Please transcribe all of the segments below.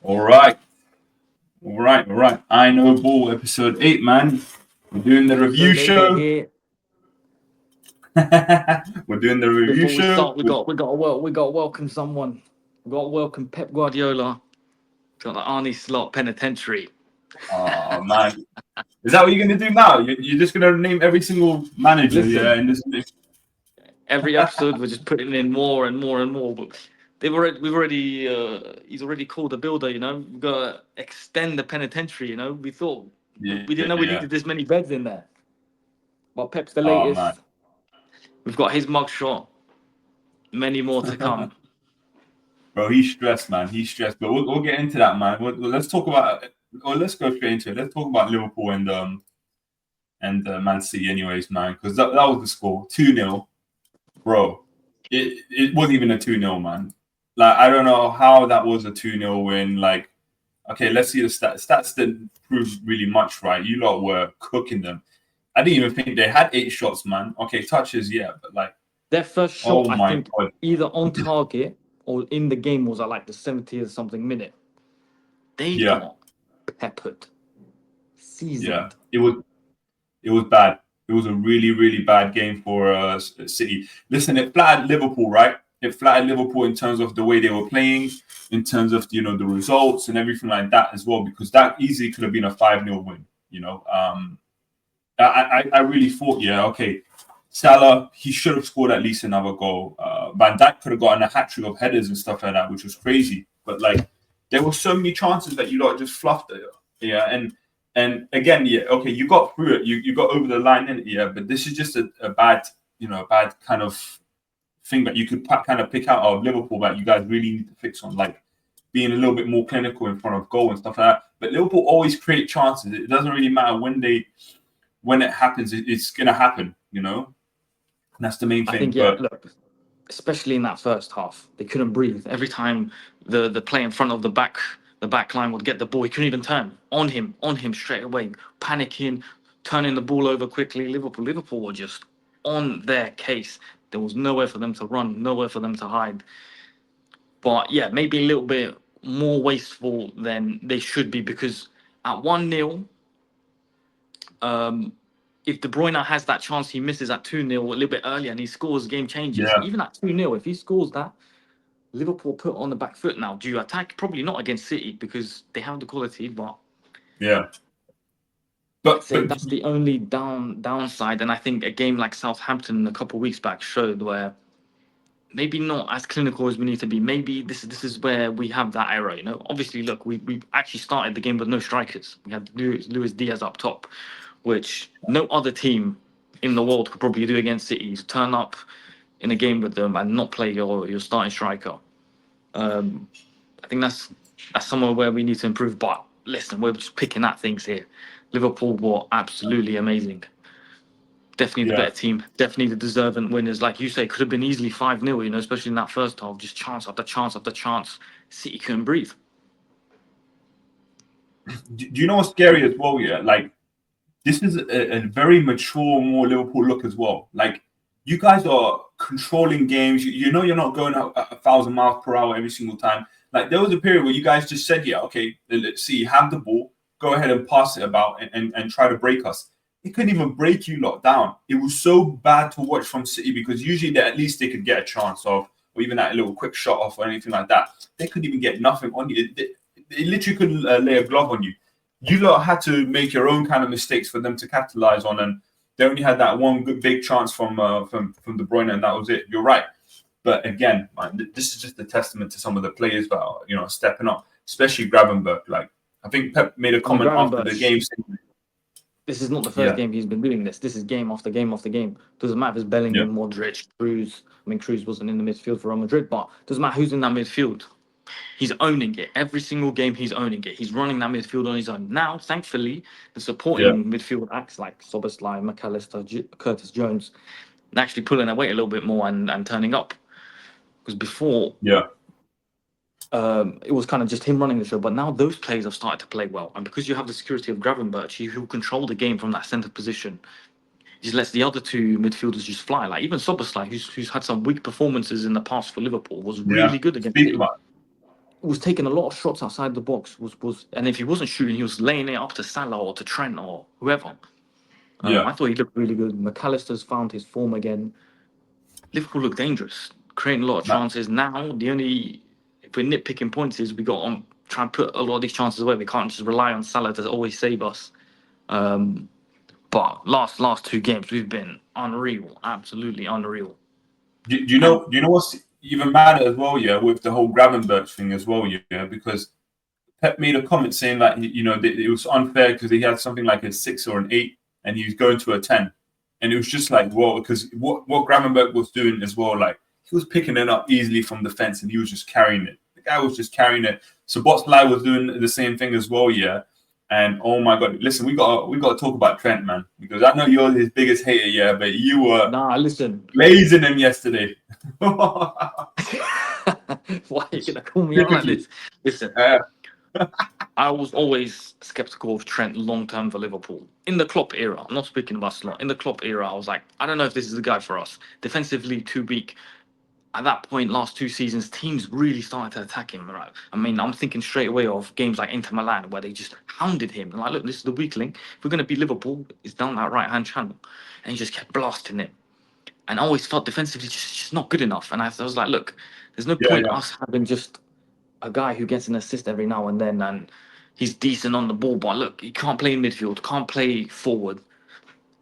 All right, all right. I know ball episode 8, man. We're doing the review Episode 8, we're show. here. We're doing the review Before we show. start, we got to welcome someone. We got to welcome Pep Guardiola to the Arnie Slot Penitentiary. Oh man, is that what you're gonna do now? You're just gonna name every single manager, yeah? Listen, In this, every episode we're just putting in more and more and more. But he's already called a builder. We've got to extend the penitentiary. We thought yeah, we didn't know we yeah. needed this many beds in there. But Pep's the Oh man, latest. We've got his mugshot. Many more to come. bro, he's stressed, man. He's stressed, but we'll get into that, man. Let's talk about. Or let's go straight into it. Let's talk about Liverpool and Man City, anyways, man, because that was the score, 2-0. Bro, it wasn't even a 2-0, man. Like, I don't know how that was a 2-0 win. Like, okay, let's see the stats. Stats didn't prove really much, right? You lot were cooking them. I didn't even think they had 8 shots, man. Okay, touches, yeah, but like, Their first oh shot, I my think, God. either on target or in the game was at like the 70th something minute. They Yeah, got peppered, yeah. seasoned. It was bad. It was a really, really bad game for City. Listen, it flattered Liverpool, right? It flattered Liverpool in terms of the way they were playing, in terms of the results and everything like that as well, because that easily could have been a 5-0 win. I really thought, yeah, okay, Salah, he should have scored at least another goal. Van Dijk could have gotten a hat trick of headers and stuff like that, which was crazy. But like, there were so many chances that you lot just fluffed it. Yeah, and again, yeah, okay, you got through it, you got over the line in it, yeah. But this is just a bad, bad kind of thing that you could kind of pick out of Liverpool that you guys really need to fix on, like being a little bit more clinical in front of goal and stuff like that. But Liverpool always create chances. It doesn't really matter when it happens. It's gonna happen, And that's the main I thing. think, yeah, But look, especially in that first half, they couldn't breathe. Every time the play in front of the back line would get the ball, he couldn't even turn on him straight away, panicking, turning the ball over quickly. Liverpool were just on their case. There was nowhere for them to run, nowhere for them to hide. But yeah, maybe a little bit more wasteful than they should be because at 1-0, um, if De Bruyne has that chance, he misses at 2-0 a little bit earlier and he scores, game changes. yeah, Even at 2-0, if he scores that, Liverpool put on the back foot now. Do you attack? Probably not against City because they have the quality, but yeah. I'd But say that's the only downside. And I think a game like Southampton a couple of weeks back showed where maybe not as clinical as we need to be. Maybe this is where we have that error. Obviously, look, we actually started the game with no strikers. We had Luis Diaz up top, which no other team in the world could probably do against City. Is turn up in a game with them and not play your starting striker. I think that's somewhere where we need to improve. But listen, we're just picking at things here. Liverpool were absolutely amazing. Definitely the yeah. better team. Definitely the deserving winners. Like you say, could have been easily 5-0, especially in that first half. Just chance after chance after chance. City couldn't breathe. Do you know what's scary as well? Yeah, like this is a very mature, more Liverpool look as well. Like you guys are controlling games. You know you're not going at 1,000 miles per hour every single time. Like there was a period where you guys just said, "Yeah, okay, let's see, have the ball, go ahead and pass it about and try to break us." It couldn't even break you lot down. It was so bad to watch from City because usually at least they could get a chance of, or even that little quick shot off or anything like that. They couldn't even get nothing on you. They literally couldn't lay a glove on you. You lot had to make your own kind of mistakes for them to capitalize on, and they only had that one good big chance from De Bruyne, and that was it. You're right, but again, man, this is just a testament to some of the players that are stepping up, especially Gravenberch. Like I think Pep made a I mean, comment after the Gravenberch, game saying, this is not the first "Yeah, game he's been doing this. This is game after game after game. Doesn't matter if it's yeah, Bellingham, Modric, Cruz. I mean, Cruz wasn't in the midfield for Real Madrid, but doesn't matter who's in that midfield. He's owning it. Every single game, he's owning it. He's running that midfield on his own. Now, thankfully, the yeah, supporting midfield acts like Soboslai, McAllister, Curtis Jones, actually pulling their weight a little bit more and turning up. Because before, yeah, it was kind of just him running the show. But now those players have started to play well. And because you have the security of Gravenberch, he'll control the game from that centre position. He just lets the other two midfielders just fly. Like even Soboslai, who's had some weak performances in the past for Liverpool, was yeah." really good against Speak City. about was taking a lot of shots outside the box. And if he wasn't shooting, he was laying it up to Salah or to Trent or whoever. Yeah. I thought he looked really good. McAllister's found his form again. Liverpool look dangerous, creating a lot of chances. Now, if we're nitpicking points, is we got on try and put a lot of these chances away. We can't just rely on Salah to always save us. But last two games, we've been unreal, absolutely unreal. Do you know what's even madder as well? Yeah, with the whole Gravenberch thing as well. Yeah, because Pep made a comment saying that it was unfair because he had something like a 6 or an 8, and he was going to a 10, and it was just like, whoa, because what Gravenberch was doing as well, like he was picking it up easily from the fence, and he was just carrying it. The guy was just carrying it. So Botzlai was doing the same thing as well, yeah. And oh my God, listen, we got to talk about Trent, man, because I know you're his biggest hater, yeah, but you were listen, blazing him yesterday. Why are you gonna call me out like this? Listen, I was always skeptical of Trent long term for Liverpool. In the Klopp era, I'm not speaking about Slot. In the Klopp era, I was like, I don't know if this is the guy for us. Defensively, too weak. At that point, last 2 seasons, teams really started to attack him. Right? I mean, I'm thinking straight away of games like Inter Milan where they just hounded him. Like, look, this is the weak link. If we're going to beat Liverpool, it's down that right hand channel, and he just kept blasting it. And I always felt defensively just not good enough. And I was like, look, there's no point us having just a guy who gets an assist every now and then, and he's decent on the ball. But look, he can't play in midfield, can't play forward.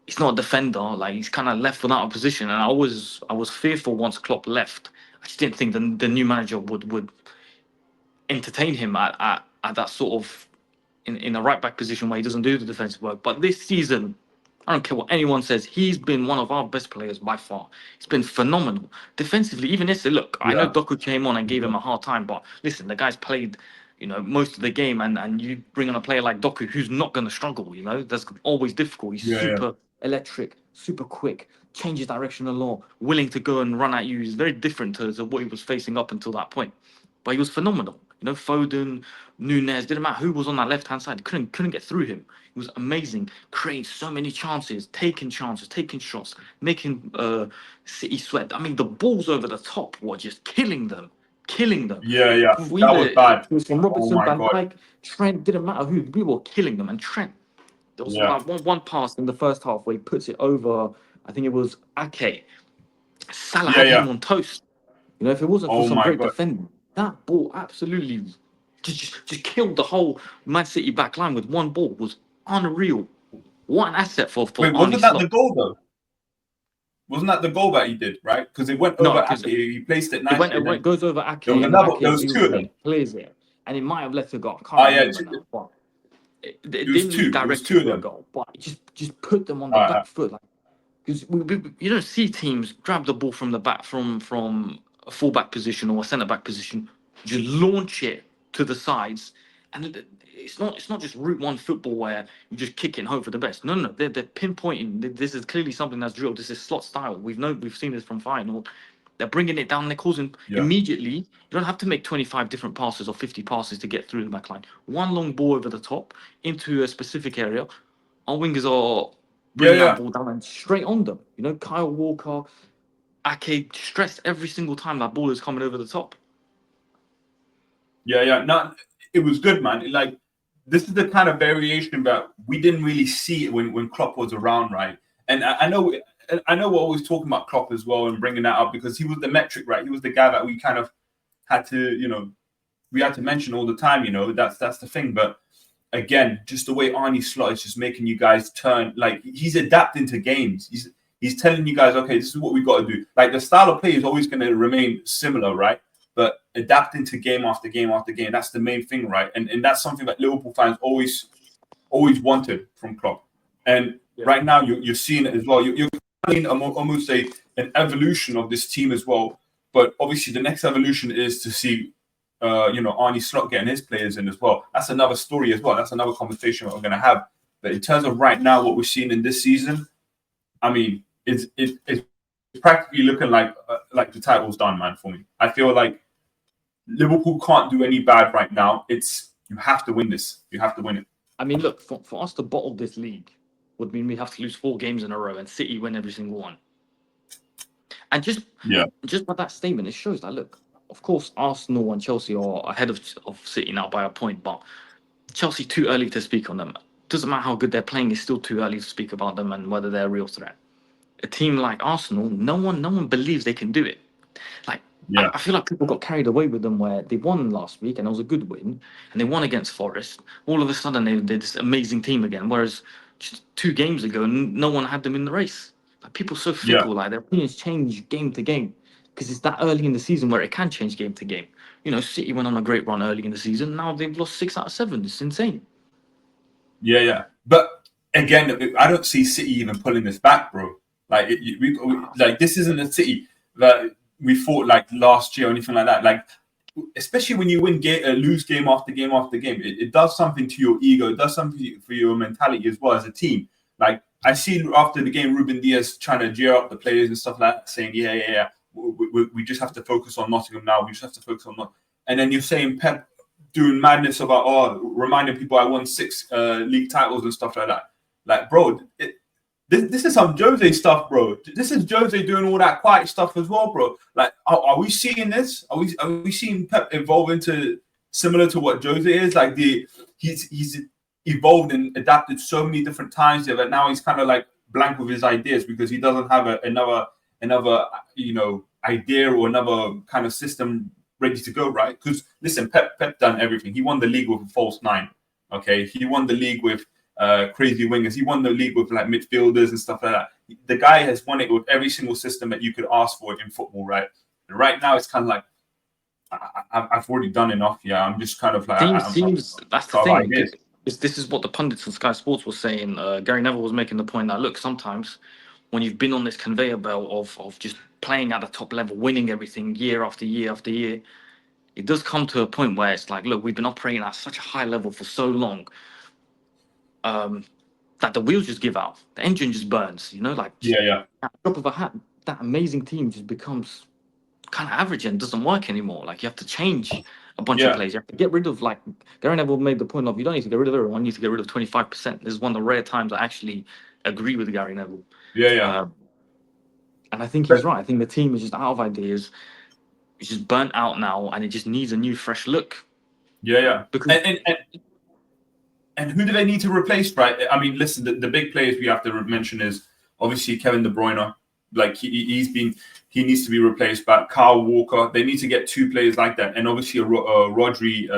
He's not a defender. Like he's kind of left without a position. And I was fearful once Klopp left. I just didn't think the new manager would entertain him at that sort of in a right back position where he doesn't do the defensive work. But this season, I don't care what anyone says, he's been one of our best players by far. He's been phenomenal defensively. Even this, look, I know Doku came on and gave him a hard time, but listen, the guy's played, most of the game, and you bring on a player like Doku who's not going to struggle. That's always difficult. He's super electric, super quick, changes direction a lot, willing to go and run at you. He's very different to what he was facing up until that point, but he was phenomenal. Foden, Nunes, didn't matter who was on that left hand side, couldn't get through him. He was amazing, creating so many chances, taking shots, making City sweat. I mean, the balls over the top were just killing them. Yeah. That was bad. It was from Robertson, my Van God. Dijk, Trent, didn't matter who, we were killing them. And Trent, there was like one pass in the first half where he puts it over, I think it was Ake. Salah had him on toast. If it wasn't for some great defending, that ball absolutely just killed the whole Man City back line with one ball. It was unreal. What an asset for Wait, wasn't that the goal though? Wasn't that the goal that he did, right? Because it went over Ake. He placed it nicely. It goes over Ake. There was two of them. Clears it. And it might have let it go. I can't remember now. But it didn't direct it to a goal. But it just put them on the back foot. Because you don't see teams grab the ball from the back from a fullback position or a centre back position, just launch it to the sides, and it's not just route one football where you just kick it and hope for the best. No, they're pinpointing. This is clearly something that's drilled. This is slot style. We've seen this from Feyenoord. They're bringing it down. They're causing immediately. You don't have to make 25 different passes or 50 passes to get through the back line. One long ball over the top into a specific area. Our wingers are bring that ball down and straight on them. Kyle Walker, Ake stressed every single time that ball is coming over the top. No, it was good, man. Like this is the kind of variation that we didn't really see it when Klopp was around, right? And I know we're always talking about Klopp as well and bringing that up because he was the metric, right? He was the guy that we kind of had to, we had to mention all the time. That's the thing, but. Again, just the way Arnie Slot is just making you guys turn, like he's adapting to games. He's telling you guys, okay, this is what we got to do. Like the style of play is always going to remain similar, right? But adapting to game after game after game, that's the main thing, right? And that's something that Liverpool fans always wanted from Klopp. And right now you're seeing it as well. You're seeing almost an evolution of this team as well. But obviously the next evolution is to see Arnie Slot getting his players in as well. That's another story as well. That's another conversation that we're going to have. But in terms of right now, what we're seeing in this season, I mean, it's practically looking like the title's done, man. For me, I feel like Liverpool can't do any bad right now. You have to win this. You have to win it. I mean, look, for us to bottle this league would mean we have to lose 4 games in a row and City win every single one. And just by that statement, it shows that look. of course, Arsenal and Chelsea are ahead of City now by a point, but Chelsea too early to speak on them. Doesn't matter how good they're playing; it's still too early to speak about them and whether they're a real threat. A team like Arsenal, no one believes they can do it. Like Yeah, I feel like people got carried away with them where they won last week and it was a good win, and they won against Forest. All of a sudden, they're this amazing team again. Whereas just 2 games ago, no one had them in the race. Like people so yeah, fickle, like their opinions change game to game because it's that early in the season where it can change game to game. You know, City went on a great run early in the season. Now they've lost 6 out of 7. It's insane. yeah. But again, I don't see City even pulling this back, bro. Like like this isn't a City that we fought like last year or anything like that. Like especially when you lose game after game after game, it does something to your ego. It does something for your mentality as well as a team. Like I see after the game, Ruben Diaz trying to cheer up the players and stuff like that, saying, "Yeah. We just have to focus on Nottingham now. We just have to focus on not." And then you're saying Pep doing madness about reminding people I won 6 league titles and stuff like that. Like, bro, this is some Jose stuff, bro. This is Jose doing all that quiet stuff as well, bro. Like, are we seeing this? Are we seeing Pep evolve into similar to what Jose is? Like he's evolved and adapted so many different times there that now he's kind of like blank with his ideas because he doesn't have another idea or another kind of system ready to go, right? Because listen, Pep done everything. He won the league with a false 9. Okay, he won the league with crazy wingers. He won the league with like midfielders and stuff like that. The guy has won it with every single system that you could ask for in football, right? And right now, it's kind of like I've already done enough. Yeah, I'm just kind of like Seems that's the out of thing. ideas. This is what the pundits on Sky Sports were saying. Gary Neville was making the point that look, sometimes when you've been on this conveyor belt of just playing at the top level, winning everything year after year after year, it does come to a point where it's like, look, we've been operating at such a high level for so long, that the wheels just give out, the engine just burns. You know, like just Yeah. at the drop of a hat, that amazing team just becomes kind of average and doesn't work anymore. Like you have to change a bunch of Yeah. players. You have to get rid of like Gary Neville made the point of you don't need to get rid of everyone. You need to get rid of 25%. This is one of the rare times I actually agree with Gary Neville. Yeah. Uh, and I think he's But right. I think the team is just out of ideas. It's just burnt out now, and it just needs a new, fresh look. yeah. Because And who do they need to replace, right? I mean, listen, the big players we have to mention is obviously Kevin De Bruyne. Like he needs to be replaced by Kyle Walker. They need to get 2 players like that, and obviously a Rodri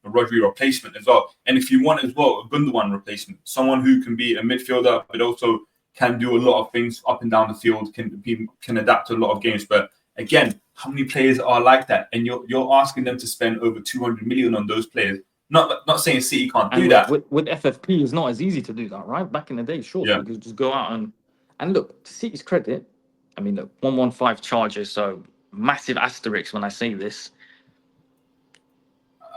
replacement as well. And if you want as well, a Gundogan replacement, someone who can be a midfielder but also can do a lot of things up and down the field, can adapt to a lot of games. But again, how many players are like that? And you're asking them to spend over 200 million on those players. Not saying City can't do and look, that. with FFP, it's not as easy to do that, right? Back in the day, sure, Yeah. you could just go out and look, to City's credit, I mean, look, 115 charges, so massive asterisks when I say this.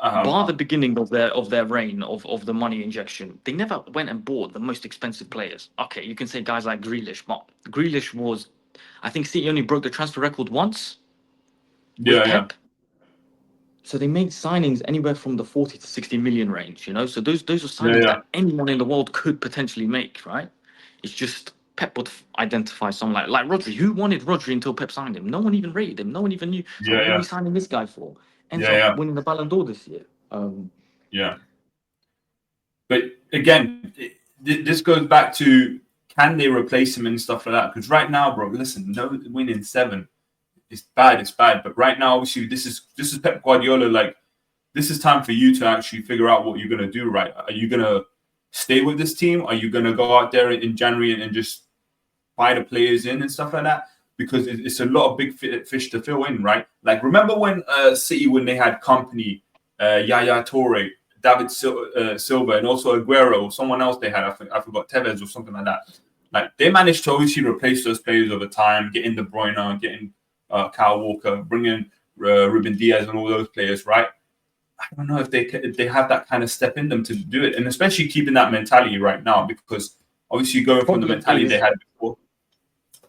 Bar the beginning of their reign of the money injection, they never went and bought the most expensive players. Okay, you can say guys like Grealish, but Grealish was, I think City only broke the transfer record once with Yeah. Pep. So they made signings anywhere from the 40 to 60 million range, you know. So those are signings Yeah. that anyone in the world could potentially make, right? It's just Pep would identify someone like Rodri. Who wanted Rodri until Pep signed him? No one even rated him. No one even knew. So what are we Yeah. signing this guy for? Ends up Yeah. winning the Ballon d'Or this year. Yeah. But again, this goes back to can they replace him and stuff like that? Because right now, bro, listen, no winning 7. It's bad. It's bad. But right now, obviously, this is Pep Guardiola. Like, this is time for you to actually figure out what you're gonna do. Right? Are you gonna stay with this team? Are you gonna go out there in January and just buy the players in and stuff like that? Because it's a lot of big fish to fill in, right? Like, remember when City, when they had Company, Yaya Toure, David Silva, and also Aguero, or someone else they had, I forgot, Tevez or something like that. Like, they managed to obviously replace those players over time, getting De Bruyne, getting Kyle Walker, bringing Ruben Diaz and all those players, right? I don't know if they have that kind of step in them to do it, and especially keeping that mentality right now, because obviously going from the mentality they had before,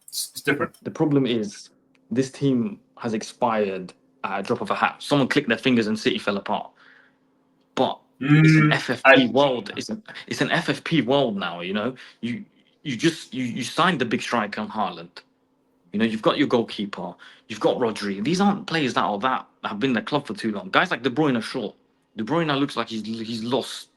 it's different. The problem is this team has expired at a drop of a hat. Someone clicked their fingers and City fell apart. But it's an FFP world. It's an FFP world now. You know, you signed the big striker on Haaland. You know, you've got your goalkeeper, you've got Rodri. These aren't players that have been in the club for too long. Guys like De Bruyne are short. De Bruyne looks like he's lost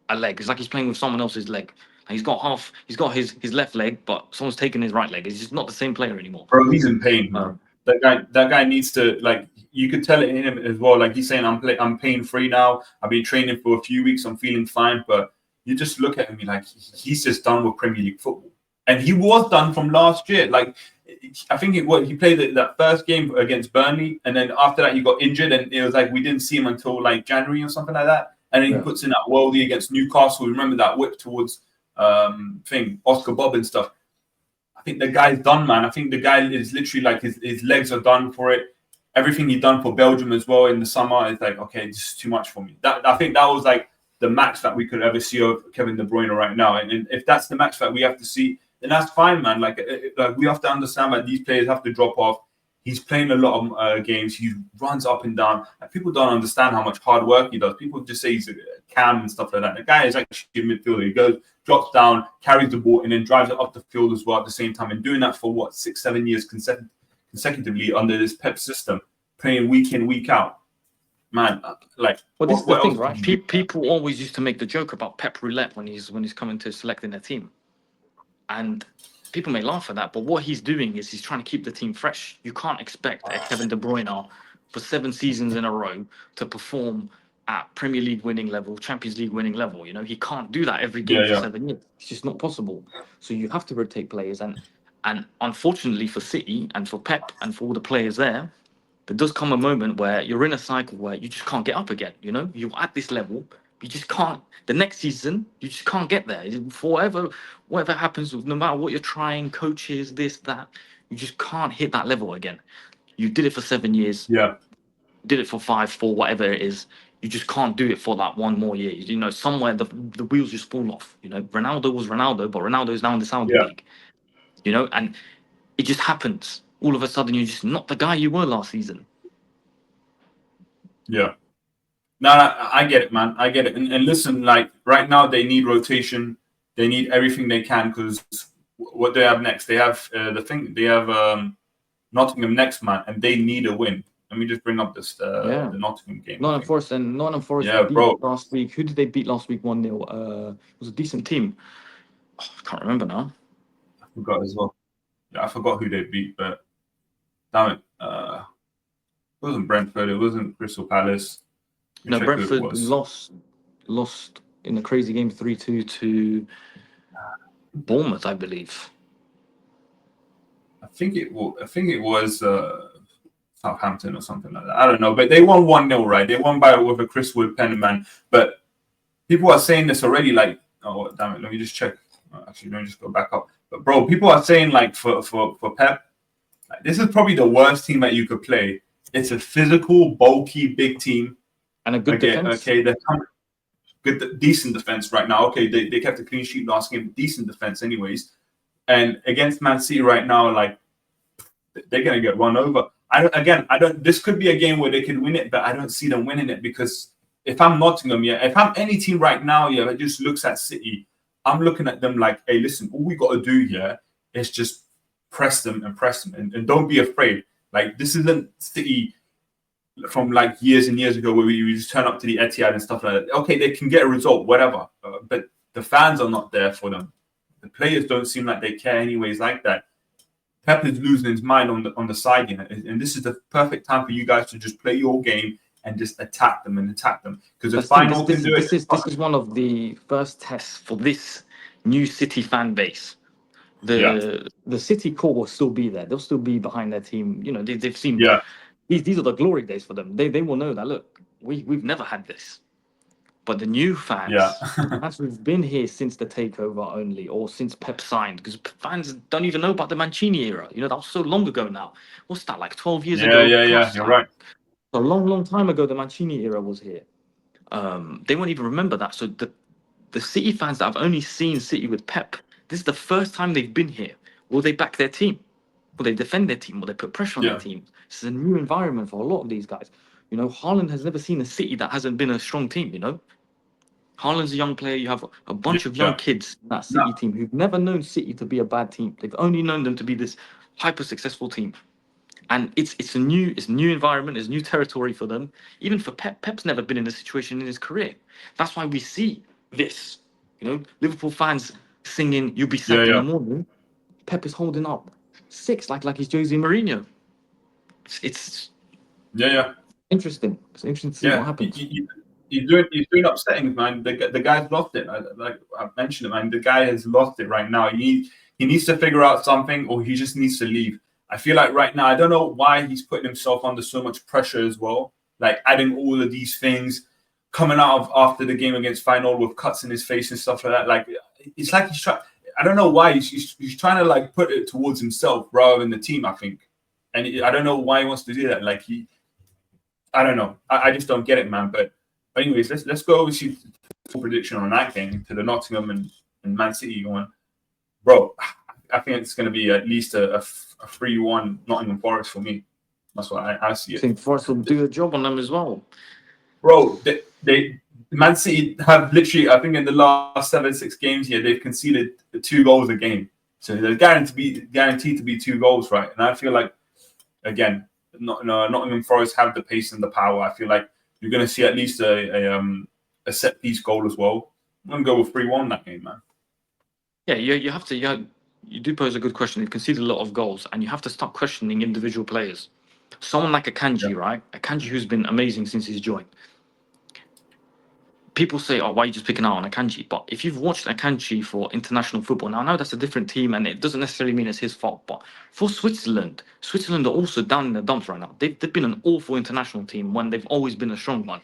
a leg. It's like he's playing with someone else's leg. Like he's got his left leg, but someone's taken his right leg. He's just not the same player anymore. Bro, he's in pain, man. Um, That guy needs to, like, you could tell it in him as well. Like he's saying, I'm pain free now. I've been training for a few weeks. I'm feeling fine. But you just look at him, you're like, he's just done with Premier League football, and he was done from last year. Like I think he played that first game against Burnley, and then after that he got injured, and it was like we didn't see him until like January or something like that. And then he puts in that worldie against Newcastle. Remember that whip towards Oscar Bob and stuff. I think the guy's done, man. I think the guy is literally like his legs are done for it. Everything he done for Belgium as well in the summer is like, okay, this is too much for me. I think that was like the max that we could ever see of Kevin De Bruyne right now. And if that's the max that we have to see, then that's fine, man. Like we have to understand that these players have to drop off. He's playing a lot of games. He runs up and down. Like, people don't understand how much hard work he does. People just say he's a cam and stuff like that. The guy is actually a midfielder. He goes, drops down, carries the ball, and then drives it up the field as well at the same time. And doing that for what, 6-7 years consecutively under this Pep system, playing week in, week out. Man, like, well, this is the thing, right? People always used to make the joke about Pep Roulette when he's coming to selecting a team, and people may laugh at that, but what he's doing is he's trying to keep the team fresh. You can't expect a Kevin De Bruyne for 7 seasons in a row to perform at Premier League winning level, Champions League winning level. You know, he can't do that every game for 7 years. It's just not possible. So you have to rotate players, and unfortunately for City and for Pep and for all the players there does come a moment where you're in a cycle where you just can't get up again. You know, you're at this level, you just can't. The next season, you just can't get there. For whatever happens, no matter what you're trying, coaches, this, that, you just can't hit that level again. You did it for 7 years. Yeah. Did it for 5, 4, whatever it is. You just can't do it for that one more year. You know, somewhere the wheels just fall off. You know, Ronaldo was Ronaldo, but Ronaldo is now in the Saudi League. You know, and it just happens. All of a sudden, you're just not the guy you were last season. Yeah. No, I get it, man. I get it. And listen, like right now, they need rotation. They need everything they can because what they have next, they have they have Nottingham next, man, and they need a win. Let me just bring up this the Nottingham game. Nottingham Forest beat last week. Who did they beat last week? 1-0. It was a decent team. Oh, I can't remember now. I forgot as well. Yeah, I forgot who they beat, but damn it. It wasn't Brentford. It wasn't Crystal Palace. No, Brentford lost in a crazy game 3-2 to Bournemouth, I believe. I think it was Southampton or something like that. I don't know, but they won 1-0, right? They won with a Chris Wood pen, man. But people are saying this already, like, oh damn it, let me just check. Actually, let me just go back up. But bro, people are saying like for Pep, like, this is probably the worst team that you could play. It's a physical, bulky, big team. And a good defense. Okay, they're good, decent defense right now. Okay, they kept a clean sheet last game, decent defense anyways. And against Man City right now, like they're gonna get run over. I don't. This could be a game where they can win it, but I don't see them winning it because if I'm Nottingham, if I'm any team right now, that just looks at City, I'm looking at them like, hey, listen, all we got to do here is just press them and don't be afraid. Like this isn't City from like years and years ago where we just turn up to the Etihad and stuff like that. Okay, they can get a result, whatever, but the fans are not there for them. The players don't seem like they care anyways like that. Pep is losing his mind on the side here, and this is the perfect time for you guys to just play your game and just attack them because the final can do it. This is one of the first tests for this new City fan base. The City core will still be there. They'll still be behind their team. You know, they've seen. These are the glory days for them. They will know that, look, we've never had this. But the new fans, fans who've been here since the takeover only, or since Pep signed, because fans don't even know about the Mancini era. You know, that was so long ago now. What's that, like 12 years ago? Yeah, you're right. A long time ago, the Mancini era was here. They won't even remember that. So the City fans that have only seen City with Pep, this is the first time they've been here. Will they back their team? Will they defend their team? Will they put pressure on their team? This is a new environment for a lot of these guys. You know, Haaland has never seen a City that hasn't been a strong team, you know? Haaland's a young player. You have a bunch of young kids in that City team who've never known City to be a bad team. They've only known them to be this hyper successful team. And it's a new environment, it's new territory for them. Even for Pep, Pep's never been in a situation in his career. That's why we see this. Liverpool fans singing "You'll be Yeah, sacked in the yeah, morning." Pep is holding up 6 like he's Jose Mourinho. It's yeah, yeah. interesting. It's interesting to see what Yeah, happens. he's doing upsetting, man. The guy's lost it. Like I mentioned it, man. The guy has lost it right now. He needs to figure out something, or he just needs to leave. I feel like right now, I don't know why he's putting himself under so much pressure as well. Like adding all of these things, coming out of after the game against Feyenoord with cuts in his face and stuff like that. Like it's like he's trying. I don't know why he's trying to like put it towards himself rather than the team. I think, and I don't know why he wants to do that. Like I don't know. I just don't get it, man. But anyways, let's go see the prediction on that game to the Nottingham and Man City one. Bro, I think it's going to be at least a 3-1 Nottingham Forest for me. That's what I see I it. think Forest will do a job on them as well. Bro, they Man City have literally, I think in the last 7-6 games here, they've conceded 2 goals a game. So they're guaranteed to be 2 goals, right? And I feel like, again, Nottingham Forest have the pace and the power. I feel like you're going to see at least a set piece goal as well. I'm going to go with 3-1 that game, man. Yeah, you have to. You do pose a good question. They've conceded a lot of goals, and you have to start questioning individual players. Someone like Akanji, Yeah. right? Akanji, who's been amazing since he's joined. People say, "Oh, why are you just picking out on Akanji?" But if you've watched Akanji for international football, now I know that's a different team, and it doesn't necessarily mean it's his fault. But for Switzerland are also down in the dumps right now. They've been an awful international team when they've always been a strong one.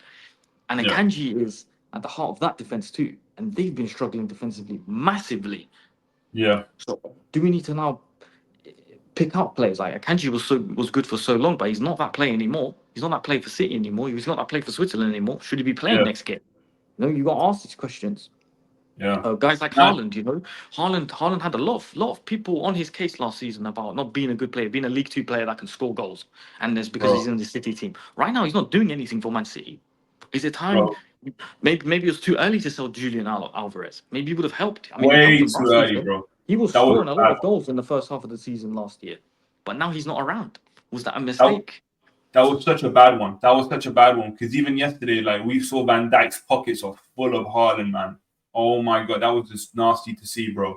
And Yeah. Akanji is at the heart of that defense too, and they've been struggling defensively massively. Yeah. So do we need to now pick out players like Akanji was good for so long, but he's not that player anymore. He's not that player for City anymore. He's not that player for Switzerland anymore. Should he be playing Yeah. next game? You got to ask these questions. Yeah. Guys like Nah. Haaland, Haaland had a lot of people on his case last season about not being a good player, being a League Two player that can score goals, and it's because he's Bro. in the City team. Right now, he's not doing anything for Man City. Is it time? Bro. Maybe it was too early to sell Julian Alvarez. Maybe he would have helped. I mean, he helped Way them too last early, season. bro. He was That was scoring a lot bad. of goals in the first half of the season last year, but now he's not around. Was that a That, mistake? that was such a bad one. That was such a bad one. Because even yesterday, like we saw Van Dijk's pockets are full of Haaland, man. Oh my god, that was just nasty to see, bro.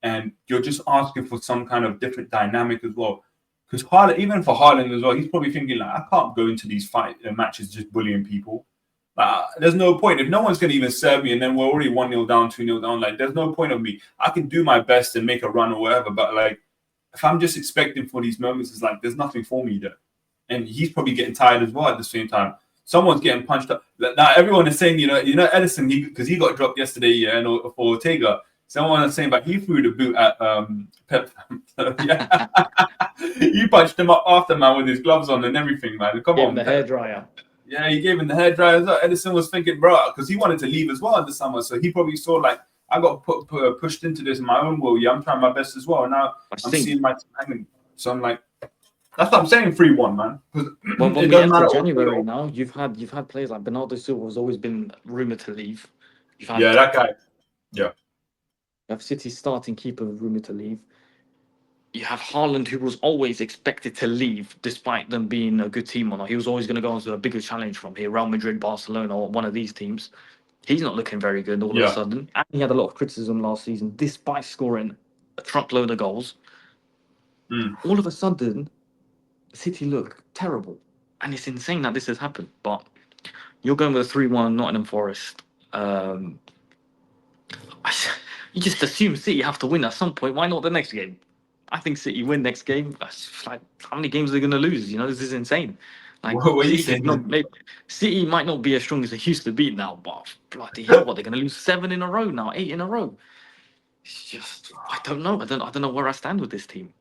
And you're just asking for some kind of different dynamic as well. Because Haaland, even for Haaland as well, he's probably thinking like, I can't go into these matches just bullying people. There's no point. If no one's going to even serve me and then we're already 1-0 down, 2-0 down, like there's no point of me. I can do my best and make a run or whatever, but like if I'm just expecting for these moments, it's like there's nothing for me there. And he's probably getting tired as well at the same time. Someone's getting punched up. Now everyone is saying, Edison, because he got dropped yesterday, yeah, and for Ortega. Someone is saying, but he threw the boot at Pep. Yeah. He punched him up after, man, with his gloves on and everything, man. Come Gave on, him the Pep. hairdryer. Yeah, he gave him the hairdryer as well. Edison was thinking, bro, because he wanted to leave as well in the summer. So he probably saw, like, I got pushed into this in my own will. Yeah, I'm trying my best as well. Now I'm seeing my timing. So I'm like, that's what I'm saying, 3-1, man. When It we doesn't enter matter. January now, you've had players like Bernardo Silva has always been rumored to leave. Yeah, that guy. Yeah. You have City's starting keeper rumored to leave. You have Haaland, who was always expected to leave, despite them being a good team or not. He was always going to go on to a bigger challenge from here, Real Madrid, Barcelona, or one of these teams. He's not looking very good all of a sudden. And he had a lot of criticism last season, despite scoring a truckload of goals. All of a sudden, City look terrible. And it's insane that this has happened. But you're going with a 3-1 Nottingham Forest. You just assume City have to win at some point. Why not the next game? I think City win next game. That's like, how many games are they going to lose? This is insane. Like, What are you saying? City might not be as strong as they used to be now, but bloody hell, what, they're going to lose 7 in a row now, 8 in a row. It's just, I don't know. I don't know where I stand with this team.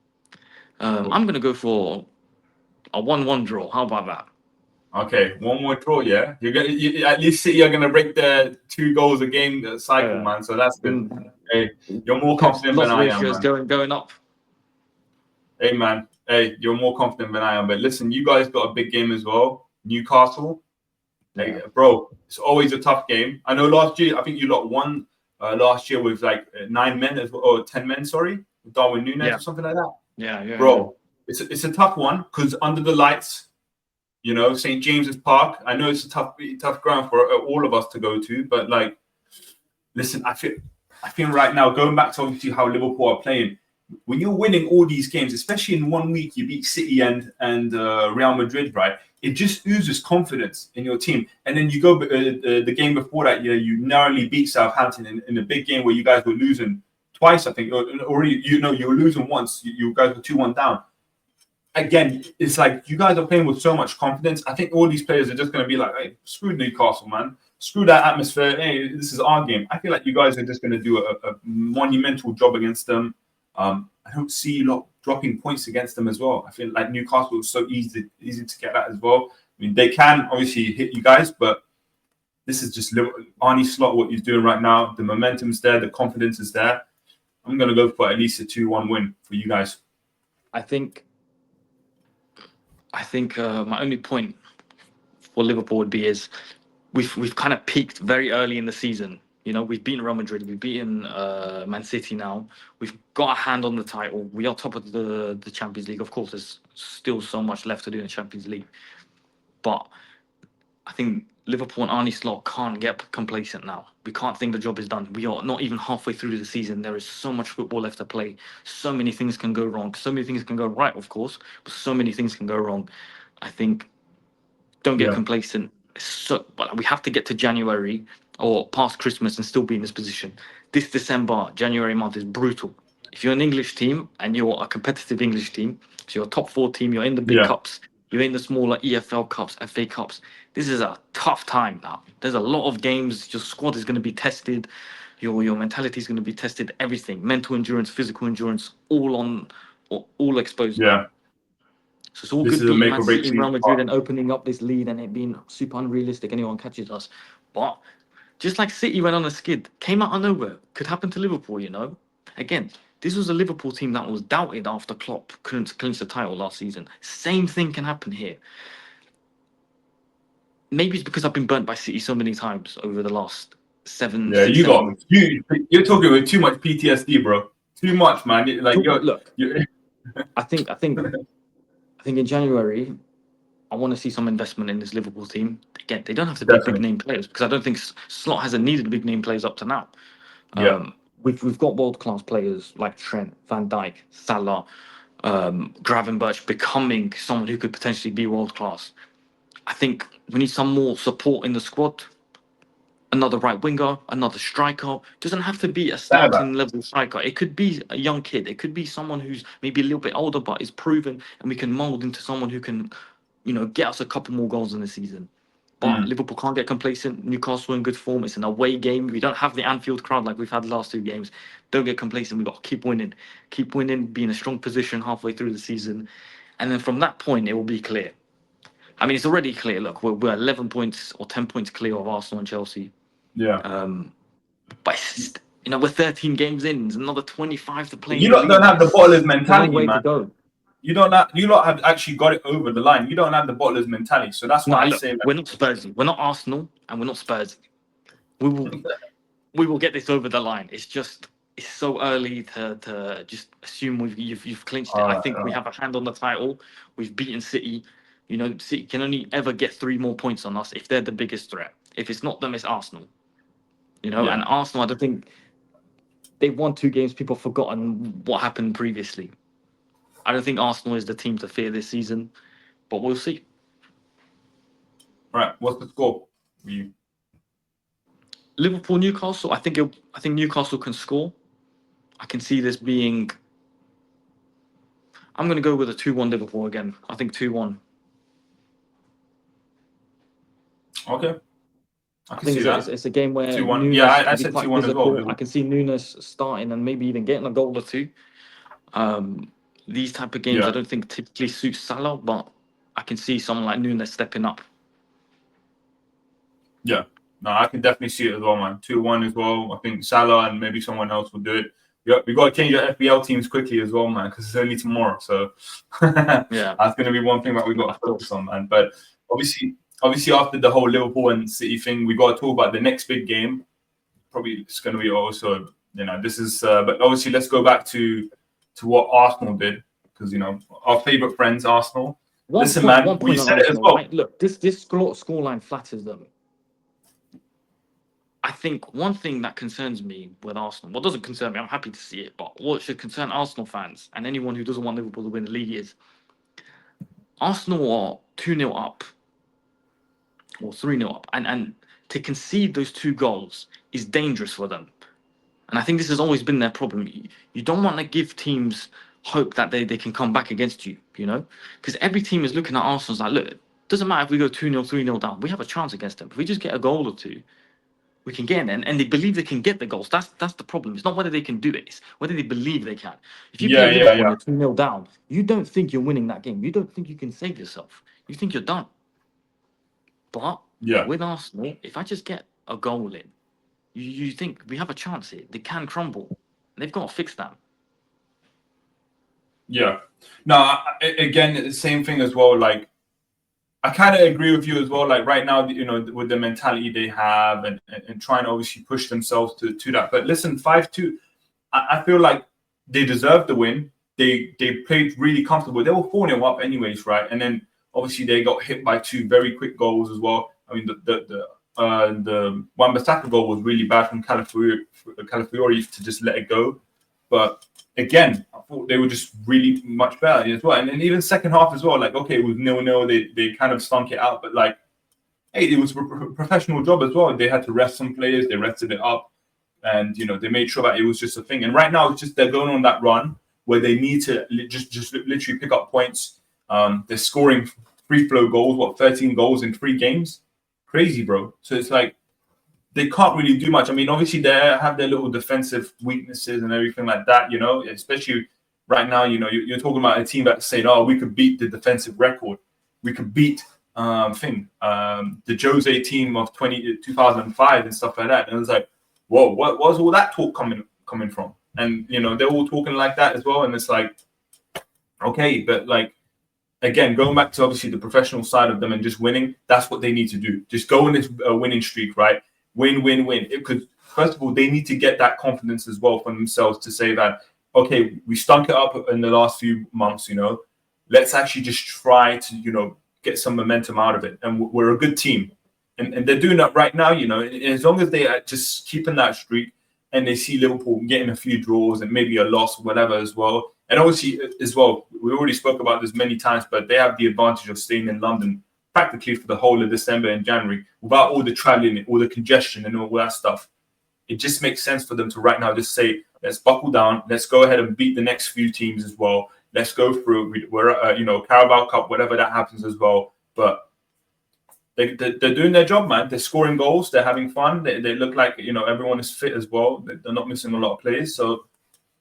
I'm going to go for a 1-1 draw. How about that? Okay, 1 more draw, yeah. At least City are gonna break the 2 goals a game cycle, man. So that's good. Hey, you're more confident than I am, Ratios man. going up. Hey, man. Hey, you're more confident than I am. But listen, you guys got a big game as well. Newcastle. Hey, bro, it's always a tough game. I know last year, I think you lot won last year with like 9 men as well, or 10 men, sorry, with Darwin Núñez or something like that. Yeah. bro. It's a tough one because under the lights, you know, St. James's Park. I know it's a tough ground for all of us to go to, but like, listen, I feel right now going back to obviously how Liverpool are playing. When you're winning all these games, especially in 1 week, you beat City and Real Madrid, right? It just oozes confidence in your team. And then you go the game before that, you narrowly beat Southampton in a big game where you guys were losing twice, I think, or you were losing once. You guys were 2-1 down. Again, it's like you guys are playing with so much confidence. I think all these players are just going to be like, hey, screw Newcastle, man. Screw that atmosphere. Hey, this is our game. I feel like you guys are just going to do a monumental job against them. I don't see you lot dropping points against them as well. I feel like Newcastle is so easy to get at as well. I mean, they can obviously hit you guys, but this is just Arnie Slot, what he's doing right now. The momentum's there. The confidence is there. I'm going to go for at least a 2-1 win for you guys. I think my only point for Liverpool would be is we've kind of peaked very early in the season. You know, we've beaten Real Madrid, we've beaten Man City now. We've got a hand on the title. We are top of the Champions League. Of course, there's still so much left to do in the Champions League. But I think Liverpool and Arne Slot can't get complacent now. We can't think the job is done. We are not even halfway through the season. There is so much football left to play. So many things can go wrong. So many things can go right, of course, but so many things can go wrong. I think don't get complacent. But we have to get to January or past Christmas and still be in this position. This December, January month is brutal. If you're an English team and you're a competitive English team, so you're a top 4 team, you're in the big cups, you're in the smaller EFL cups, FA cups. This is a tough time now. There's a lot of games. Your squad is going to be tested. Your mentality is going to be tested. Everything, mental endurance, physical endurance, all exposed now. So it's all This good is a beating make Man or break City, Real season. Madrid, and opening up this lead and it being super unrealistic. Anyone catches us, but just like City went on a skid, came out of nowhere. Could happen to Liverpool, you know. Again, this was a Liverpool team that was doubted after Klopp couldn't clinch the title last season. Same thing can happen here. Maybe it's because I've been burnt by City so many times over the last 7, 6, you 7 got you're talking with too much PTSD, bro. Too much, man. Like you're I think in January, I want to see some investment in this Liverpool team. Again, they don't have to be big name players because I don't think Slot hasn't needed big name players up to now. We've got world class players like Trent, Van Dijk, Salah, Gravenberch becoming someone who could potentially be world class. I think we need some more support in the squad. Another right winger, another striker. Doesn't have to be a starting level striker. It could be a young kid. It could be someone who's maybe a little bit older but is proven, and we can mold into someone who can, get us a couple more goals in the season. But Liverpool can't get complacent. Newcastle in good form. It's an away game. We don't have the Anfield crowd like we've had the last 2 games. Don't get complacent. We've got to keep winning. Keep winning, be in a strong position halfway through the season. And then from that point, it will be clear. I mean, it's already clear. Look, we're 11 points or 10 points clear of Arsenal and Chelsea. But we're 13 games in. There's another 25 to play. You lot don't have the bottlers mentality, man. To go. You lot have actually got it over the line. You don't have the bottlers mentality. So that's why I say we're not Spursy. We're not Arsenal, and we're not Spurs. We will get this over the line. It's so early to just assume you've clinched it. I think we have a hand on the title. We've beaten City. City can only ever get 3 more points on us if they're the biggest threat. If it's not them, it's Arsenal. And Arsenal, I don't think they've won 2 games. People have forgotten what happened previously. I don't think Arsenal is the team to fear this season, but we'll see. Right, what's the score for you? Liverpool, Newcastle. I think Newcastle can score. I can see this being. I'm going to go with a 2-1 Liverpool again. I think 2-1. Okay. I think it's a game where 2-1. Nunes I said 2-1 as well. I can see Nunes starting and maybe even getting a goal or 2. These type of games I don't think typically suit Salah, but I can see someone like Nunes stepping up. Yeah, no, I can definitely see it as well, man. 2-1 as well. I think Salah and maybe someone else will do it. We got to change our FBL teams quickly as well, man, because it's only tomorrow. So that's going to be one thing that we got to focus on, man. But obviously after the whole Liverpool and City thing, we got to talk about the next big game. Probably it's going to be also, this is. But obviously, let's go back to what Arsenal did. because our favorite friends, Arsenal. One Listen, point, man, one we point on said it as Arsenal, well. right? Look, this scoreline flatters them. I think one thing that concerns me with Arsenal, what doesn't concern me, I'm happy to see it, but what should concern Arsenal fans and anyone who doesn't want Liverpool to win the league is Arsenal are 2-0 up or 3-0 up. And to concede those 2 goals is dangerous for them. And I think this has always been their problem. You don't want to give teams hope that they can come back against you, Because every team is looking at Arsenal's like, look, it doesn't matter if we go 2-0, 3-0 down. We have a chance against them. If we just get a goal or two, we can get in. And they believe they can get the goals. That's the problem. It's not whether they can do it. It's whether they believe they can. If you Yeah, play yeah, Liverpool yeah. and you're 2-0 down, you don't think you're winning that game. You don't think you can save yourself. You think you're done. But Yeah. with Arsenal, if I just get a goal in, you think we have a chance here. They can crumble. They've got to fix that. Yeah. No, again, the same thing as well. Like, I kind of agree with you as well. Like right now, with the mentality they have and trying to obviously push themselves to that. But listen, 5-2, I feel like they deserved the win. They played really comfortable. They were 4-0 up anyways, right? And then obviously they got hit by 2 very quick goals as well. I mean, the Wan-Bissaka goal was really bad from Calafiori to just let it go. But again, I thought they were just really much better as well. And then even second half as well, like, okay, it was 0-0. They kind of stunk it out. But like, hey, it was a professional job as well. They had to rest some players. They rested it up. And, they made sure that it was just a thing. And right now, it's just they're going on that run where they need to just literally pick up points. They're scoring free flow goals, 13 goals in 3 games? Crazy, bro. So it's like they can't really do much. I mean, obviously, they have their little defensive weaknesses and everything like that, especially right now, you're talking about a team that's saying, oh, we could beat the defensive record. We could beat the Jose team of 2005 and stuff like that. And it was like, whoa, what was all that talk coming from? And, they're all talking like that as well. And it's like, okay, but like, again, going back to obviously the professional side of them and just winning, that's what they need to do. Just go on this winning streak, right? Win. Because first of all, they need to get that confidence as well for themselves to say that, okay, we stunk it up in the last few months, let's actually just try to, get some momentum out of it. And we're a good team. And they're doing that right now, as long as they are just keeping that streak and they see Liverpool getting a few draws and maybe a loss or whatever as well. And obviously, as well, we already spoke about this many times, but they have the advantage of staying in London practically for the whole of December and January without all the traveling, all the congestion and all that stuff. It just makes sense for them to right now just say, let's buckle down. Let's go ahead and beat the next few teams as well. Let's go through. We're, Carabao Cup, whatever that happens as well. But they're doing their job, man. They're scoring goals. They're having fun. They look like, everyone is fit as well. They're not missing a lot of players. So,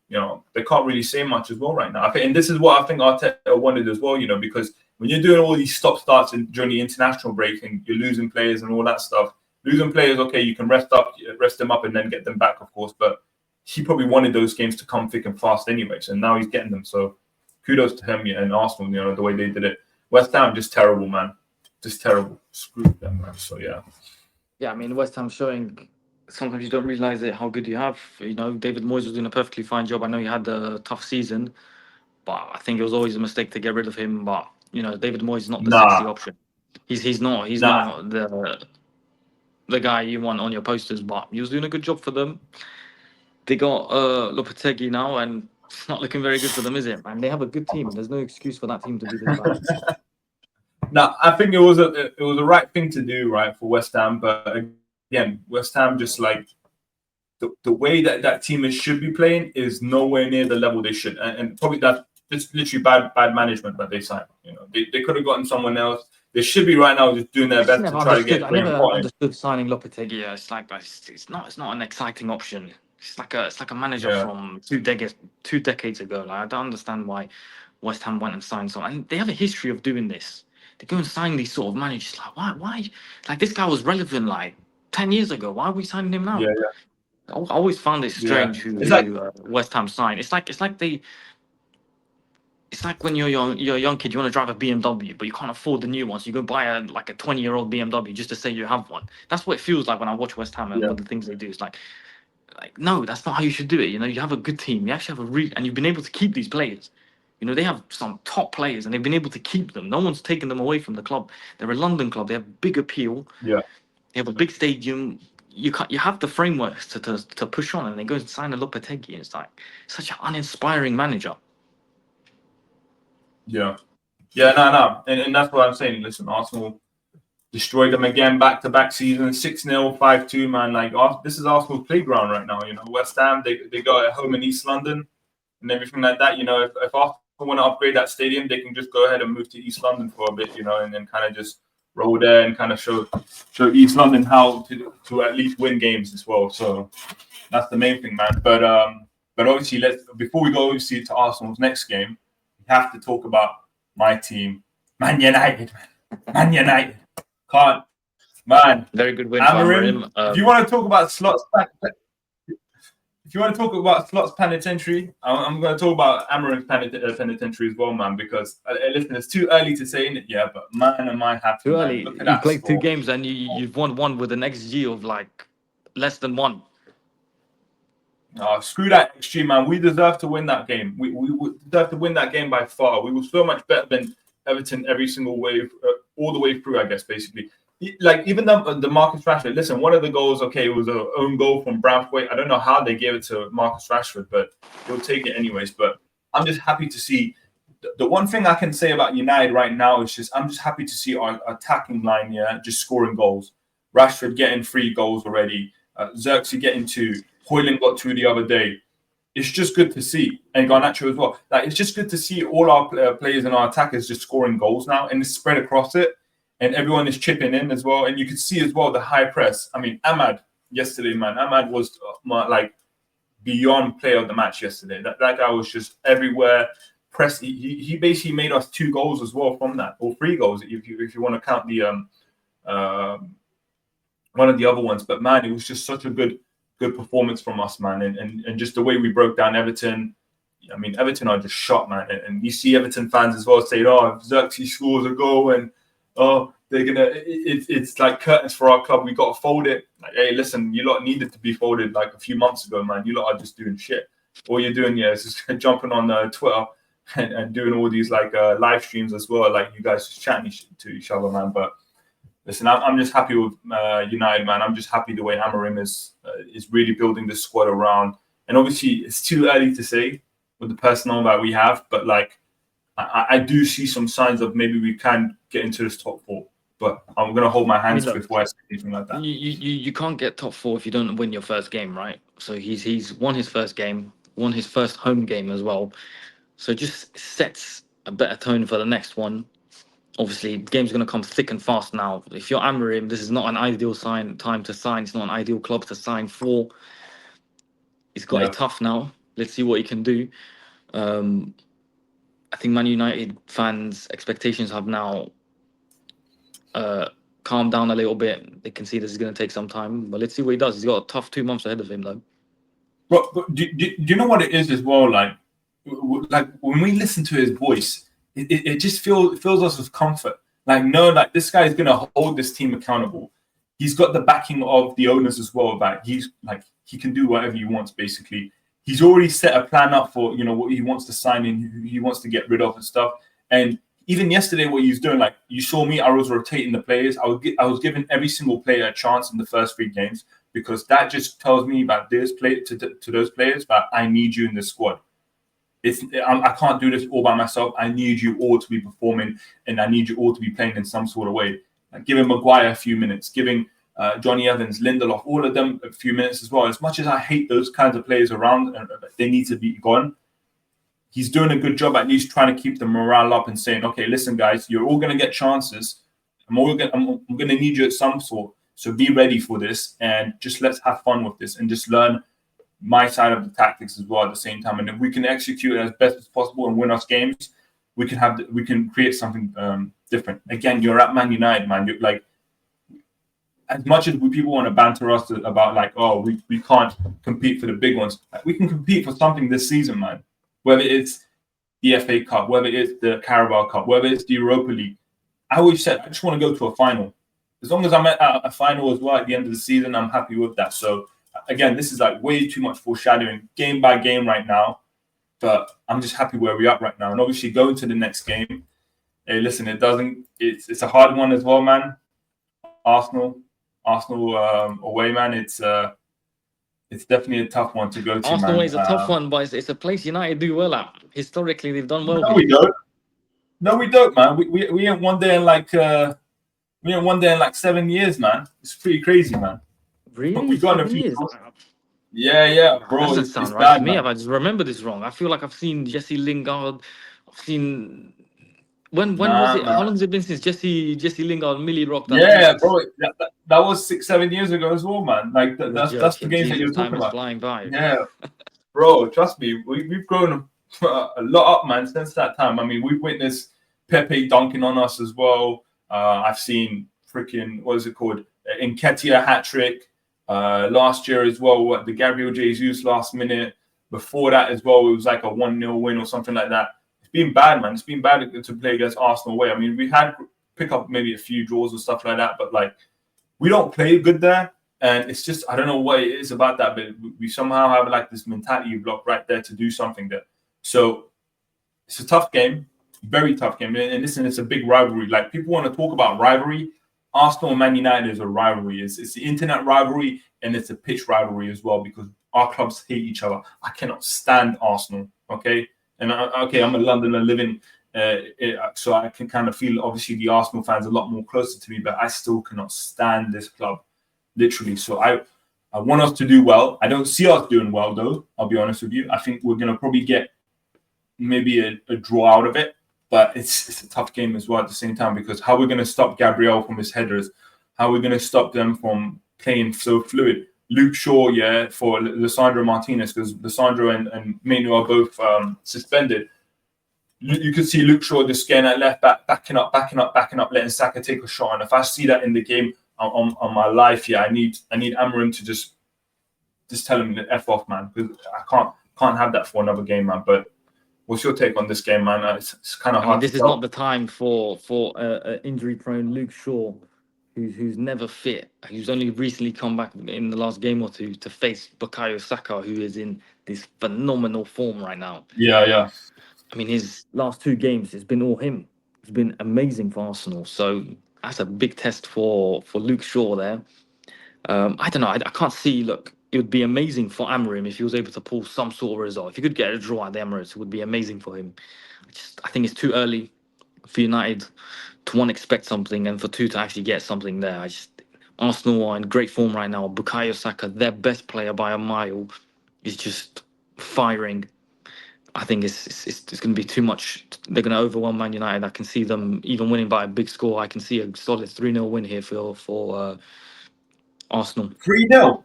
they can't really say much as well right now. And this is what I think Arteta wanted as well, because when you're doing all these stop starts during the international break and you're losing players and all that stuff, losing players, okay, you can rest them up and then get them back, of course. But he probably wanted those games to come thick and fast anyways, and now he's getting them. So kudos to him and Arsenal, the way they did it. West Ham, just terrible, man. Just terrible. Screw them, man. So, yeah. Yeah, I mean, West Ham showing sometimes you don't realize it, how good you have. David Moyes was doing a perfectly fine job. I know he had a tough season, but I think it was always a mistake to get rid of him. But, David Moyes is not the sexy option. He's not the guy you want on your posters, but he was doing a good job for them. They got Lopetegui now, and it's not looking very good for them, is it? And they have a good team. There's no excuse for that team to be this bad. No, I think it was the right thing to do, right, for West Ham. But again, West Ham just like the way that team should be playing is nowhere near the level they should, and probably that's just literally bad management that they signed. They could have gotten someone else. They should be right now just doing their best to try to get. I never understood signing Lopetegui. Yeah, it's like it's not an exciting option. It's like a manager from 2 decades ago. Like, I don't understand why West Ham went and signed someone. And they have a history of doing this. They go and sign these sort of managers. Like, why? Like, this guy was relevant like 10 years ago. Why are we signing him now? Yeah. I always found it strange who West Ham signed. It's like when you're a young kid, you want to drive a BMW, but you can't afford the new one, so you go buy a 20-year-old BMW just to say you have one. That's what it feels like when I watch West Ham and what the things they do. It's like no, that's not how you should do it. You have a good team. You actually have and you've been able to keep these players. You know, they have some top players and they've been able to keep them. No one's taken them away from the club. They're a London club. They have big appeal. Yeah. They have a big stadium. You have the frameworks to push on, and they go and sign a Lopetegui. It's like such an uninspiring manager. Yeah. Yeah, no. And that's what I'm saying. Listen, Arsenal destroyed them again, back-to-back season, 6-0, 5-2, man. Like, this is Arsenal's playground right now. You know, West Ham, they go at home in East London and everything like that. You know, if Arsenal want to upgrade that stadium, they can just go ahead and move to East London for a bit, you know, and then kind of just roll there and kind of show East London how to at least win games as well. So that's the main thing, man. But obviously, before we go obviously to Arsenal's next game, we have to talk about my team, Man United. Man United. Can't, man. Very good win. Amarim, if you want to talk about slots, penitentiary, I'm going to talk about Amarim's penitentiary as well, man. Because listen, it's too early to say it yet, but man, am I happy? Too early. Look at You that played score. 2 games and you've won 1 with an XG of like less than 1. Screw that XG, man. We deserve to win that game. We deserve to win that game by far. We were so much better than Everton every single way, all the way through, I guess, basically. Like, even the Marcus Rashford, listen, one of the goals, okay, it was an own goal from Braithwaite. I don't know how they gave it to Marcus Rashford, but he'll take it anyways. But I'm just happy to see. The one thing I can say about United right now is I'm just happy to see our attacking line, just scoring goals. Rashford getting 3 goals already. Xerxes getting 2. Højlund got 2 the other day. It's just good to see, and Garnacho as well. Like, it's just good to see all our players and our attackers just scoring goals now, and it's spread across it, and everyone is chipping in as well. And you can see as well the high press. I mean, Ahmad yesterday, man. Ahmad was like beyond player of the match yesterday. That guy was just everywhere. Press. He basically made us 2 goals as well from that, or 3 goals if you want to count the one of the other ones. But man, it was just such a good performance from us, man, and just the way we broke down Everton. I mean, Everton are just shot, man, and you see Everton fans as well saying, "Oh, if Xerxes scores a goal, and they're gonna," it's like curtains for our club. We got to fold it. Like, hey, listen, you lot needed to be folded like a few months ago, man. You lot are just doing shit. All you're doing, is just jumping on Twitter and doing all these like live streams as well, like you guys just chatting to each other, man. But listen, I'm just happy with United, man. I'm just happy the way Amarim is really building this squad around. And obviously, it's too early to say with the personnel that we have, but like I do see some signs of maybe we can get into this top 4. But I'm gonna hold my hands before I say anything like that. You can't get top 4 if you don't win your first game, right? So he's won his first game, won his first home game as well. So it just sets a better tone for the next one. Obviously, the game's going to come thick and fast now. If you're Amarim, this is not an ideal time to sign. It's not an ideal club to sign for. He's got it tough now. Let's see what he can do. I think Man United fans' expectations have now calmed down a little bit. They can see this is going to take some time, but let's see what he does. He's got a tough 2 months ahead of him, though. But do you know what it is as well? Like when we listen to his voice, it just fills us with comfort. Like, no, like this guy is going to hold this team accountable. He's got the backing of the owners as well. That he's like, he can do whatever he wants, basically. He's already set a plan up for, what he wants to sign in, who he wants to get rid of and stuff. And even yesterday, what he's doing, like you saw me, I was rotating the players. I was giving every single player a chance in the first 3 games, because that just tells me about this play to those players that I need you in this squad. I can't do this all by myself. I need you all to be performing, and I need you all to be playing in some sort of way. Like giving Maguire a few minutes, giving Johnny Evans, Lindelof, all of them a few minutes as well. As much as I hate those kinds of players around, they need to be gone. He's doing a good job at least trying to keep the morale up and saying, okay, listen, guys, you're all going to get chances. I'm going to need you at some sort. So be ready for this, and just let's have fun with this and just learn my side of the tactics as well at the same time. And if we can execute it as best as possible and win us games, we can create something different. Again, you're at Man United, man. You're like, as much as people want to banter us about like, oh, we can't compete for the big ones. We can compete for something this season, man. Whether it's the FA Cup, whether it's the Carabao Cup, whether it's the Europa League. I always said I just want to go to a final. As long as I'm at a final as well at the end of the season, I'm happy with that. So again, this is like way too much foreshadowing, game by game right now. but I'm just happy where we're at right now. And obviously going to the next game. Hey, listen, it's a hard one as well, man. Arsenal away, man. It's definitely a tough one to go to, Arsenal man. is a tough one, but it's a place United do well at. Historically, they've done well No, here. we don't. No, we don't, man. We ain't won there in we ain't won there in like 7 years, man. It's pretty crazy, man. But Really? we got a 7 few. years? Yeah, That bro. doesn't It's sound right to bad, me. man. If I just remember this wrong, I feel like I've seen Jesse Lingard. I've seen when was Nah, it? How man. long has it been since Jesse Lingard Millie rocked at Yeah, Emirates? bro. That was 6, 7 years ago as well, man. Like You're that's the joking. games that Jesus, you're time talking is about. flying by. Yeah, bro. Trust me, we've grown a lot up, man, since that time. I mean, we've witnessed Pepe dunking on us as well. I've seen freaking what is it called? Nketiah hat trick last year as well. What the Gabriel Jesus last minute. Before that as well, it was like a 1-0 win or something like that. It's been bad, man. It's been bad to play against Arsenal away. I mean, we had pick up maybe a few draws and stuff like that, but like we don't play good there. And it's just, I don't know what it is about that, but we somehow have like this mentality block right there to do something there. So it's a tough game, very tough game. And listen, it's a big rivalry. Like people want to talk about rivalry. Arsenal and Man United is a rivalry. It's the internet rivalry and it's a pitch rivalry as well because our clubs hate each other. I cannot stand Arsenal. Okay. And I'm a Londoner living, so I can kind of feel obviously the Arsenal fans a lot more closer to me, but I still cannot stand this club, literally. So I want us to do well. I don't see us doing well though. I'll be honest with you. I think we're gonna probably get maybe a draw out of it, but it's a tough game as well at the same time because how we're gonna stop Gabriel from his headers, how we're gonna stop them from playing so fluid. Luke Shaw, yeah, for Lissandro Martinez because Lissandro and Mainu are both suspended. You can see Luke Shaw just getting at left back, backing up, letting Saka take a shot. And if I see that in the game on my life, yeah, I need Amarim to just tell him to F off, man, because I can't have that for another game, man. But what's your take on this game, man? It's kind of I mean, hard this to is tell. not the time for injury-prone Luke Shaw, who's never fit, who's only recently come back in the last game or two to face Bukayo Saka, who is in this phenomenal form right now. Yeah. I mean, his last 2 games, it's been all him. It's been amazing for Arsenal. So that's a big test for Luke Shaw there. I don't know. I can't see. Look, it would be amazing for Amarim if he was able to pull some sort of result. If he could get a draw at the Emirates, it would be amazing for him. I think it's too early for United to one expect something and for two to actually get something there. Arsenal are in great form right now. Bukayo Saka, their best player by a mile, is just firing. I think it's going to be too much. They're going to overwhelm Man United. I can see them even winning by a big score. I can see a solid 3-0 win here for Arsenal. 3-0.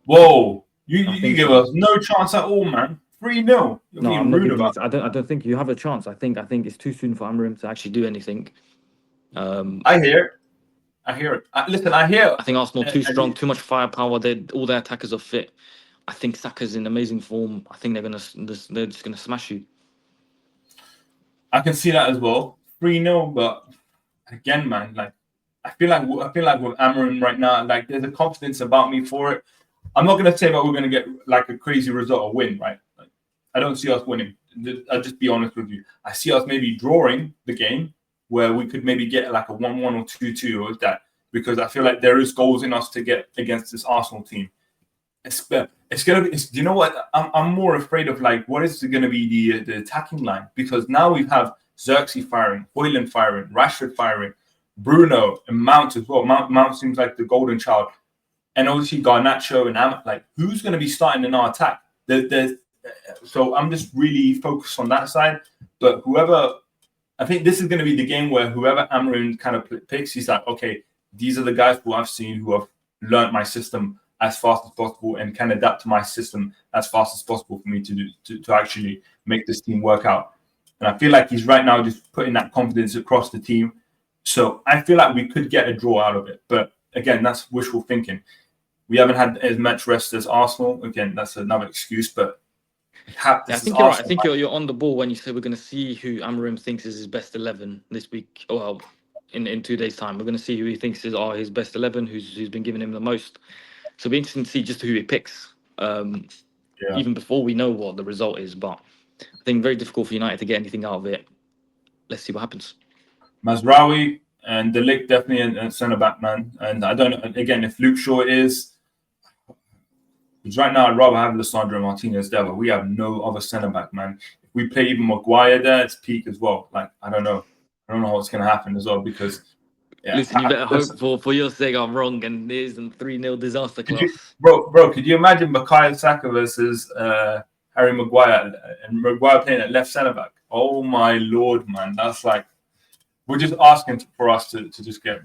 Whoa. I You think give so. us no chance at all, man. 3-0. You're No, I'm being not rude giving you. about I don't think you have a chance. I think it's too soon for Amarim to actually do anything. it. I hear it. Listen, I hear I think Arsenal too strong, it. too much firepower. All their attackers are fit. I think Saka's in amazing form. I think they're just gonna smash you. I can see that as well. 3-0, but again, man, like I feel like with Amarin right now, like there's a confidence about me for it. I'm not gonna say that we're gonna get like a crazy result or win, right? Like, I don't see us winning. I'll just be honest with you. I see us maybe drawing the game where we could maybe get like a 1-1 or 2-2 or that because I feel like there is goals in us to get against this Arsenal team. It's gonna be. You know what? I'm more afraid of like what is going to be the attacking line because now we have Xerxes firing, Hoyland firing, Rashford firing, Bruno and Mount as well. Mount seems like the golden child, and obviously Garnacho and like who's going to be starting in our attack? So I'm just really focused on that side. But I think this is going to be the game where whoever Amarin kind of picks, he's like, okay, these are the guys who I've seen who have learned my system as fast as possible and can adapt to my system as fast as possible for me to actually make this team work out. And I feel like he's right now just putting that confidence across the team. So I feel like we could get a draw out of it. But again, that's wishful thinking. We haven't had as much rest as Arsenal. Again, that's another excuse, but I think you're right. I think you're on the ball when you say we're going to see who Amarim thinks is his best 11 this week. Well, in 2 days' time, we're going to see who he thinks are his best 11, who's been giving him the most. So it'll be interesting to see just who he picks, even before we know what the result is. But I think very difficult for United to get anything out of it. Let's see what happens. Mazraoui and De Ligt definitely a centre back, man. And I don't know again if Luke Shaw is. Because right now I'd rather have Lisandro Martinez there, but we have no other centre back, man. If we play even Maguire there, it's peak as well. Like I don't know what's gonna happen as well because. Yeah, Listen, you better hope for your sake I'm wrong and there isn't 3-0 disaster class. Bro, could you imagine Bukayo Saka versus Harry Maguire and Maguire playing at left centre back? Oh my lord, man, that's like we're just asking for us to just get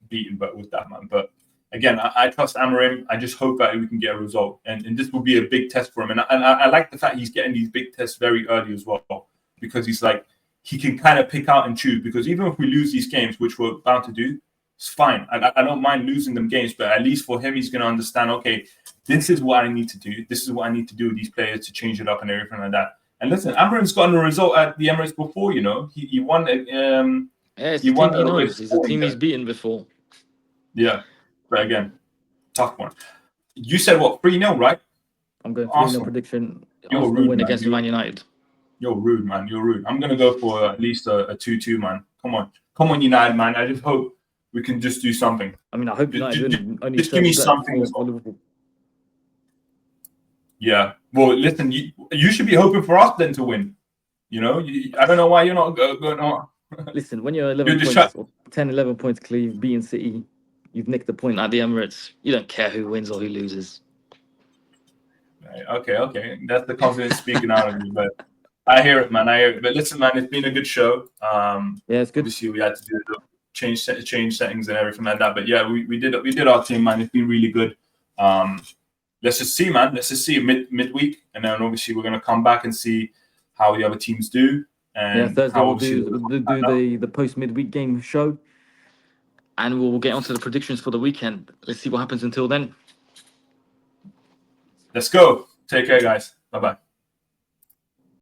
beaten, but with that, man. But again, I trust Amorim. I just hope that we can get a result, and this will be a big test for him. And I like the fact he's getting these big tests very early as well, because he's like. He can kind of pick out and choose because even if we lose these games, which we're bound to do, it's fine. I don't mind losing them games, but at least for him, he's going to understand, okay, this is what I need to do. This is what I need to do with these players to change it up and everything like that. And listen, Amorim's gotten a result at the Emirates before, you know. He won it. It's a team he knows. It's a team he's beaten before. Yeah. But again, tough one. You said what, 3-0, right? I'm going 3-0 prediction. Arsenal win against Man United. You're rude, man. You're rude. I'm going to go for at least a 2-2, man. Come on, United, man. I just hope we can just do something. I mean, I hope United only just give me something as well. Liverpool. Yeah. Well, listen, you should be hoping for us then to win. You know, I don't know why you're not going on. Listen, when you're 11 points, or 10, 11 points clear, beating City, you've nicked the point at the Emirates. You don't care who wins or who loses. Okay. That's the confidence speaking out of you, but. I hear it, man. But listen, man, it's been a good show. Yeah, it's good. Obviously, we had to do the change settings and everything like that. But yeah, we did our thing, man. It's been really good. Let's just see, man. Let's just see midweek, and then obviously we're gonna come back and see how the other teams do. And yeah, Thursday we'll do the post midweek game show, and we'll get onto the predictions for the weekend. Let's see what happens until then. Let's go. Take care, guys. Bye bye.